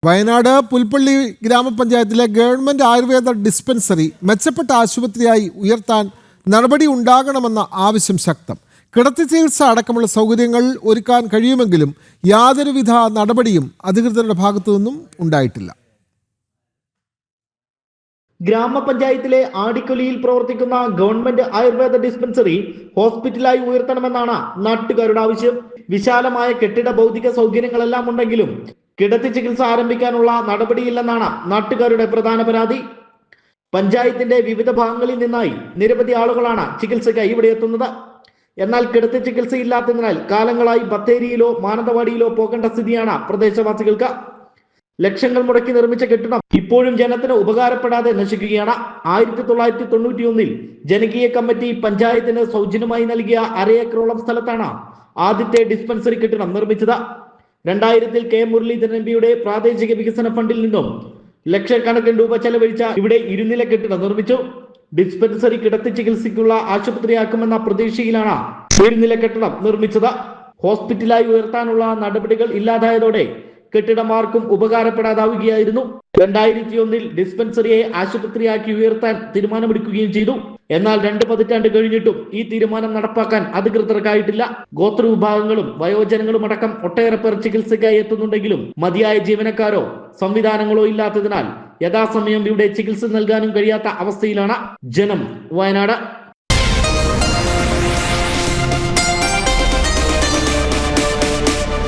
വയനാട് പുൽപ്പള്ളി ഗ്രാമപഞ്ചായത്തിലെ government Ayurveda dispensary മെച്ചപ്പെട്ട ആശുപത്രിയായി ഉയർത്താൻ നടപടി ഉണ്ടാകണമെന്ന ആവശ്യം ശക്തം. കിടത്തി ചികിത്സ അടക്കമുള്ള സൗകര്യങ്ങൾ ഒരുക്കാൻ കഴിയുമെങ്കിലും യാതൊരുവിധ നടപടിയും അധികൃതരുടെ ഭാഗത്തു നിന്നും ഉണ്ടായിട്ടില്ല. ഗ്രാമപഞ്ചായത്തിലെ ആടിക്കൊലിയിൽ പ്രവർത്തിക്കുന്ന ഗവൺമെന്റ് ആയുർവേദ ഡിസ്പെൻസറി ഹോസ്പിറ്റലായി ഉയർത്തണമെന്നാണ് നാട്ടുകാരുടെ ആവശ്യം. വിശാലമായ കെട്ടിട ഭൗതിക സൗകര്യങ്ങളെല്ലാം ഉണ്ടെങ്കിലും കിടത്തി ചികിത്സ ആരംഭിക്കാനുള്ള നടപടിയില്ലെന്നാണ് നാട്ടുകാരുടെ പ്രധാന പരാതി. പഞ്ചായത്തിന്റെ വിവിധ ഭാഗങ്ങളിൽ നിന്നായി നിരവധി ആളുകളാണ് ചികിത്സയ്ക്കായി ഇവിടെ എത്തുന്നത്. എന്നാൽ കിടത്തി ചികിത്സയില്ലാത്തതിനാൽ കാലങ്ങളായി ബത്തേരിയിലോ മാനന്തവാടിയിലോ പോകേണ്ട സ്ഥിതിയാണ് പ്രദേശവാസികൾക്ക്. ലക്ഷങ്ങൾ മുടക്കി നിർമ്മിച്ച കെട്ടിടം ഇപ്പോഴും ജനത്തിന് ഉപകാരപ്പെടാതെ നശിക്കുകയാണ്. 1991 ജനകീയ കമ്മിറ്റി പഞ്ചായത്തിന് സൗജന്യമായി നൽകിയ 1/2 ഏക്കറോളം സ്ഥലത്താണ് ആദ്യത്തെ ഡിസ്പെൻസറി കെട്ടിടം നിർമ്മിച്ചത്. 2000 കെ മുരളീധരൻ എംപിയുടെ പ്രാദേശിക വികസന ഫണ്ടിൽ നിന്നും ലക്ഷക്കണക്കിന് രൂപ ചെലവഴിച്ച ഇവിടെ ഇരുനില കെട്ടിടം നിർമ്മിച്ചു. ഡിസ്പെൻസറി കിടത്തി ചികിത്സയ്ക്കുള്ള ആശുപത്രിയാക്കുമെന്ന പ്രതീക്ഷയിലാണ് ഇരുനില കെട്ടിടം നിർമ്മിച്ചത്. ഹോസ്പിറ്റലായി ഉയർത്താനുള്ള നടപടികൾ ഇല്ലാതായതോടെ കെട്ടിടം ആർക്കും ഉപകാരപ്പെടാതാവുകയായിരുന്നു. 2001 ഡിസ്പെൻസറിയെ ആശുപത്രിയാക്കി ഉയർത്താൻ തീരുമാനമെടുക്കുകയും ചെയ്തു. എന്നാൽ 2 പതിറ്റാണ്ട് കഴിഞ്ഞിട്ടും ഈ തീരുമാനം നടപ്പാക്കാൻ അധികൃതർക്കായിട്ടില്ല. ഗോത്ര വിഭാഗങ്ങളും വയോജനങ്ങളും അടക്കം ഒട്ടേറെ പേർ ചികിത്സയ്ക്കായി എത്തുന്നുണ്ടെങ്കിലും മതിയായ ജീവനക്കാരോ സംവിധാനങ്ങളോ ഇല്ലാത്തതിനാൽ യഥാസമയം ഇവിടെ ചികിത്സ നൽകാനും കഴിയാത്ത അവസ്ഥയിലാണ് ജനം. വയനാട്.